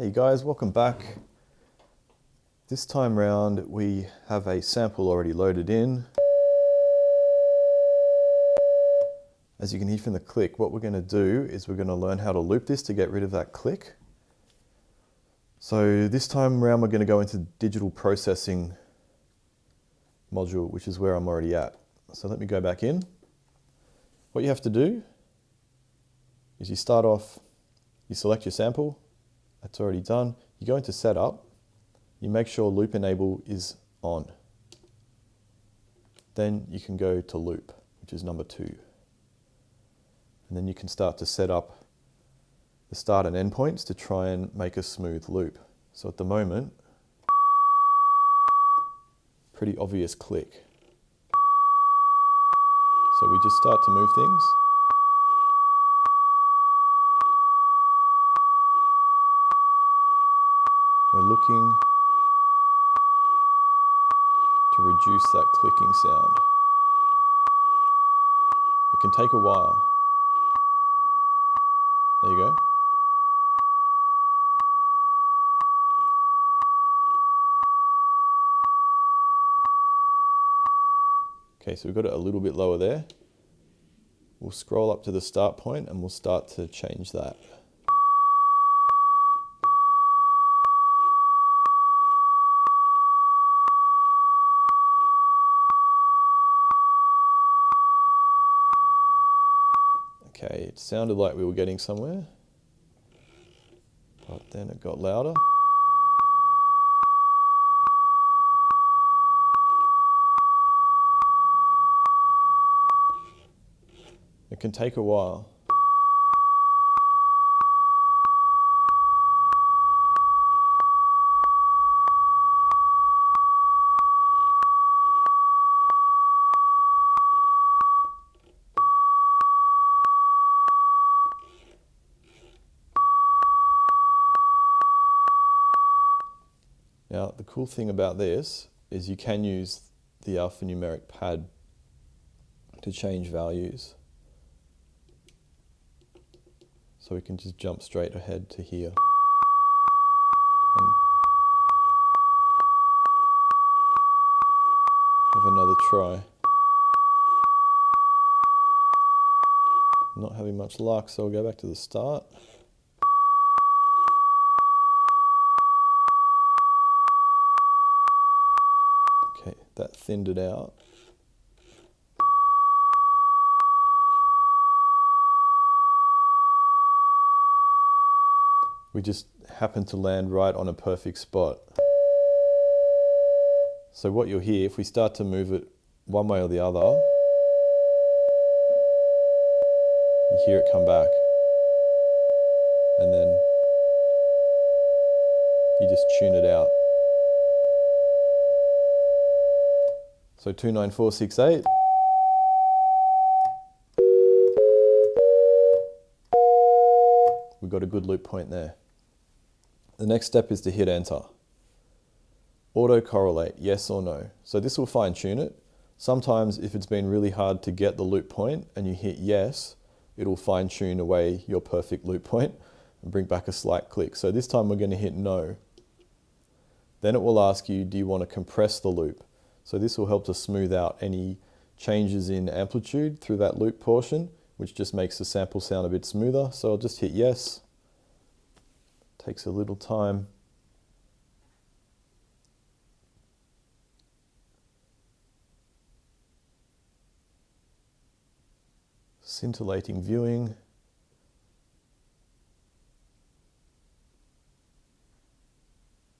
Hey guys, welcome back. This time round we have a sample already loaded in. As you can hear from the click, what we're going to do is we're going to learn how to loop this to get rid of that click. So this time round we're going to go into digital processing module, which is where I'm already at. So let me go back in. What you have to do is you start off, you select your sample, that's already done. You go into setup, you make sure loop enable is on. Then you can go to loop, which is number 2. And then you can start to set up the start and end points to try and make a smooth loop. So at the moment, pretty obvious click. So we just start to move things. We're looking to reduce that clicking sound. It can take a while. There you go. Okay, so we've got it a little bit lower there. We'll scroll up to the start point and we'll start to change that. Okay, it sounded like we were getting somewhere, but then it got louder. It can take a while. Now, the cool thing about this is you can use the alphanumeric pad to change values. So we can just jump straight ahead to here. And have another try. Not having much luck, so we'll go back to the start. Okay, that thinned it out. We just happened to land right on a perfect spot. So what you'll hear, if we start to move it one way or the other, you hear it come back. And then you just tune it out. So 29468. We've got a good loop point there. The next step is to hit enter. Auto-correlate, yes or no. So this will fine tune it. Sometimes if it's been really hard to get the loop point and you hit yes, it'll fine tune away your perfect loop point and bring back a slight click. So this time we're going to hit no. Then it will ask you, do you want to compress the loop? So this will help to smooth out any changes in amplitude through that loop portion, which just makes the sample sound a bit smoother. So I'll just hit yes. Takes a little time. Scintillating viewing.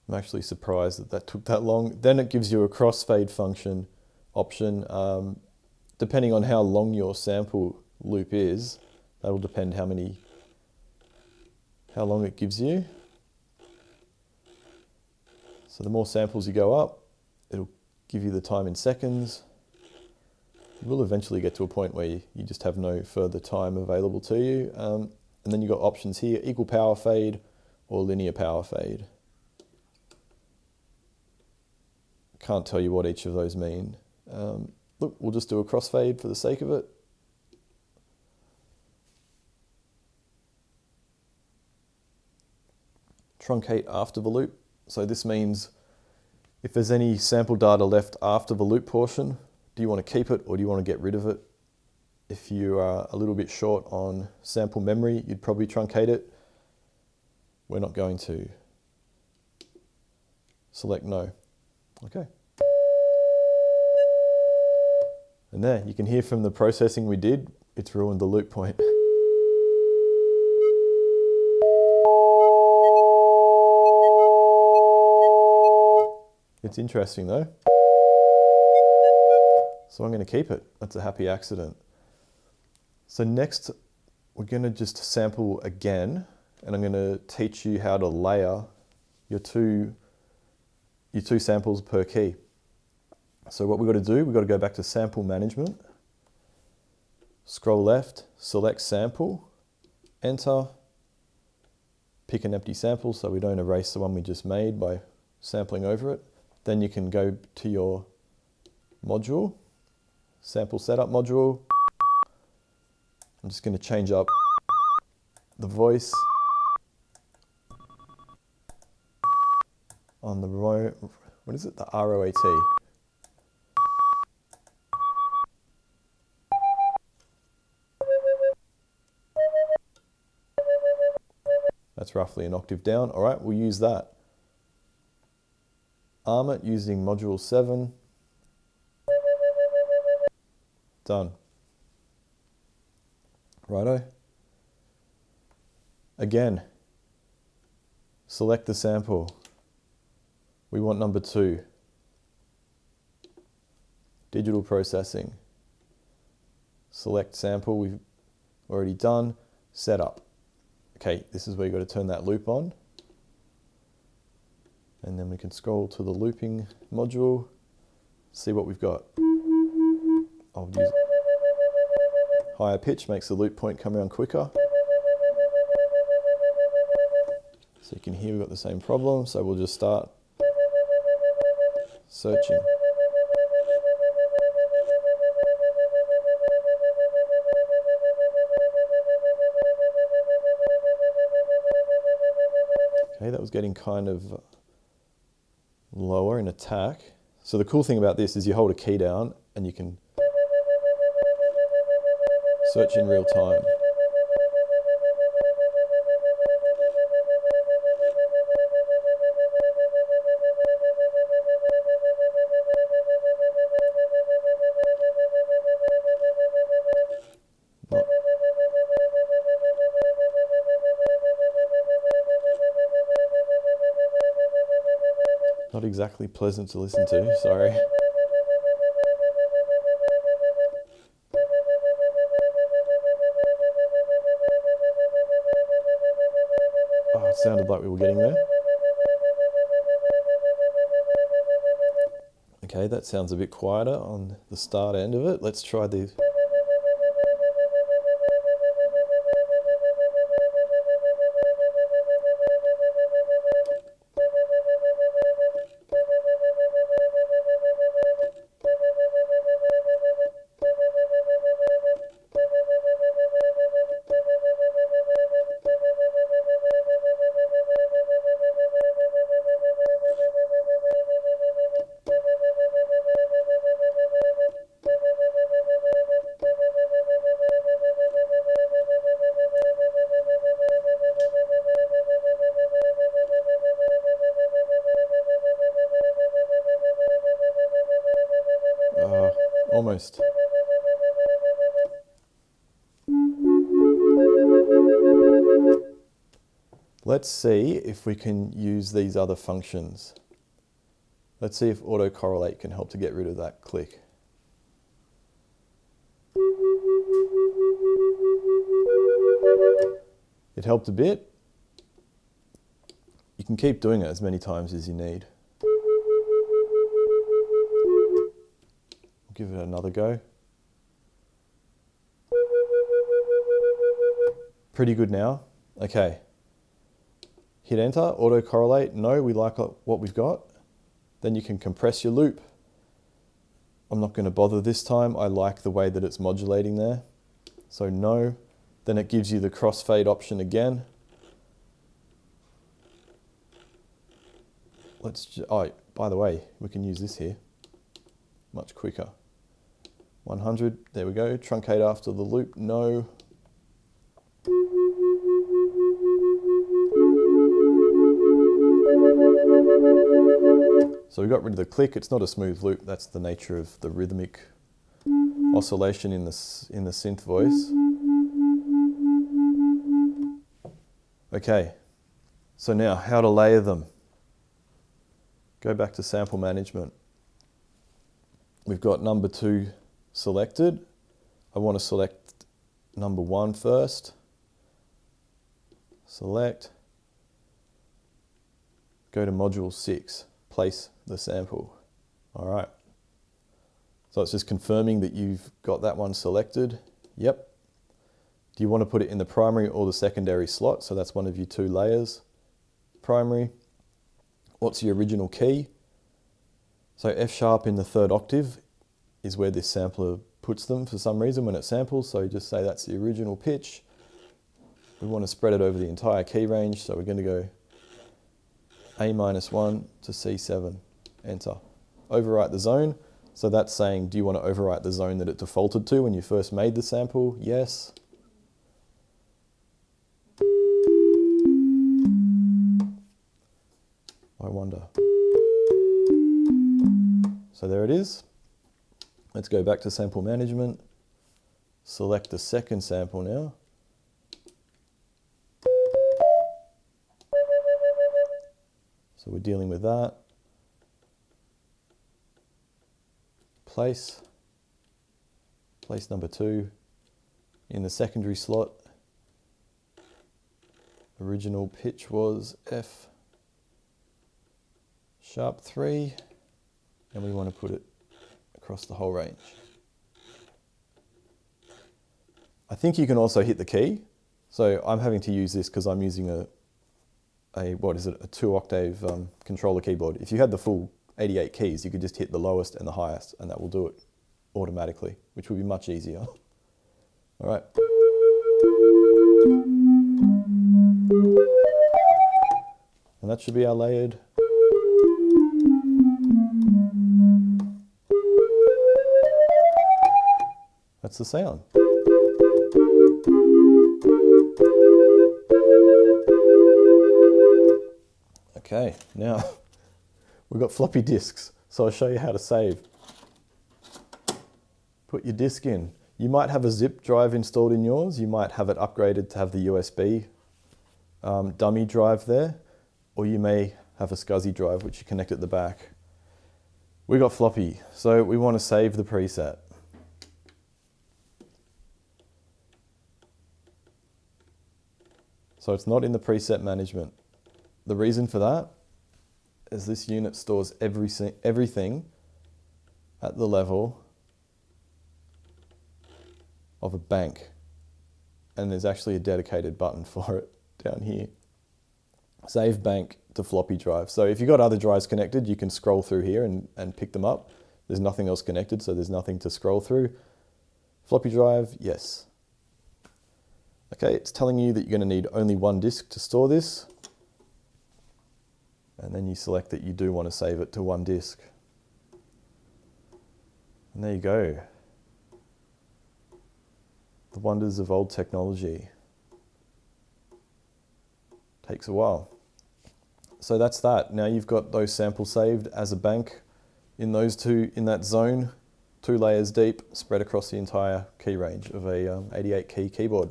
I'm actually surprised that that took that long. Then it gives you a crossfade function option. Depending on how long your sample loop is, that'll depend how long it gives you. So the more samples you go up, it'll give you the time in seconds. You will eventually get to a point where you just have no further time available to you. And then you've got options here, equal power fade or linear power fade. Can't tell you what each of those mean. Look, we'll just do a crossfade for the sake of it. truncate after the loop. So this means if there's any sample data left after the loop portion, do you want to keep it or do you want to get rid of it? If you are a little bit short on sample memory, you'd probably truncate it. We're not going to. Select no. Okay. And there, you can hear from the processing we did, it's ruined the loop point. It's interesting though. So I'm going to keep it. That's a happy accident. So next, we're going to just sample again, and I'm going to teach you how to layer your two samples per key. So what we've got to do, we've got to go back to sample management, scroll left, select sample, enter, pick an empty sample so we don't erase the one we just made by sampling over it. Then you can go to your module, sample setup module. I'm just going to change up the voice on the what is it? The ROAT. That's roughly an octave down. All right, we'll use that. Arm it using module 7. Done. Righto. Again, select the sample. We want number 2. Digital processing. Select sample, we've already done. Setup. Okay, this is where you've got to turn that loop on. And then we can scroll to the looping module, see what we've got. I'll use higher pitch, makes the loop point come around quicker. So you can hear we've got the same problem, so we'll just start searching. Okay, that was getting kind of lower in attack. So the cool thing about this is you hold a key down and you can search in real time. Not exactly pleasant to listen to, sorry. Oh, it sounded like we were getting there. Okay, that sounds a bit quieter on the start end of it. Let's try the... Almost. Let's see if we can use these other functions. Let's see if autocorrelate can help to get rid of that click. It helped a bit. You can keep doing it as many times as you need. Give it another go. Pretty good now. Okay. Hit enter, autocorrelate. No, we like what we've got. Then you can compress your loop. I'm not going to bother this time. I like the way that it's modulating there. So no. Then it gives you the crossfade option again. Oh, by the way, we can use this here, much quicker. 100, there we go, truncate after the loop, no. So we got rid of the click. It's not a smooth loop. That's the nature of the rhythmic oscillation in the synth voice. Okay, so now how to layer them. Go back to sample management. We've got number 2 selected. I want to select number 1 first. Select. Go to module 6. Place the sample. All right. So it's just confirming that you've got that one selected. Yep. Do you want to put it in the primary or the secondary slot? So that's one of your 2 layers. Primary. What's the original key? So F sharp in the 3rd octave is where this sampler puts them for some reason when it samples. So you just say that's the original pitch. We want to spread it over the entire key range. So we're going to go A-1 to C7, enter. Overwrite the zone. So that's saying, do you want to overwrite the zone that it defaulted to when you first made the sample? Yes. I wonder. So there it is. Let's go back to sample management. Select the 2nd sample now. So we're dealing with that. Place number 2 in the secondary slot. Original pitch was F sharp 3, and we want to put it across the whole range. I think you can also hit the key. So I'm having to use this because I'm using a 2-octave controller keyboard. If you had the full 88 keys, you could just hit the lowest and the highest, and that will do it automatically, which will be much easier. All right. And that should be our layered. That's the sound. Okay, now we've got floppy disks, so I'll show you how to save. Put your disk in. You might have a zip drive installed in yours. You might have it upgraded to have the USB dummy drive there, or you may have a SCSI drive which you connect at the back. We got floppy, so we want to save the preset. So it's not in the preset management. The reason for that is this unit stores everything at the level of a bank. And there's actually a dedicated button for it down here. Save bank to floppy drive. So if you've got other drives connected, you can scroll through here and pick them up. There's nothing else connected, so there's nothing to scroll through. Floppy drive, yes. Okay, it's telling you that you're going to need only 1 disk to store this. And then you select that you do want to save it to 1 disk. And there you go. The wonders of old technology. Takes a while. So that's that. Now you've got those samples saved as a bank in that zone, 2 layers deep, spread across the entire key range of a 88 key keyboard.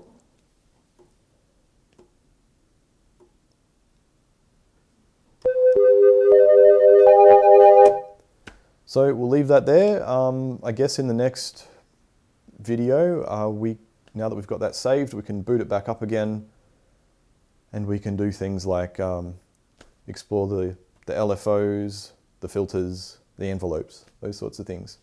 So we'll leave that there. I guess in the next video, now that we've got that saved, we can boot it back up again, and we can do things like explore the LFOs, the filters, the envelopes, those sorts of things.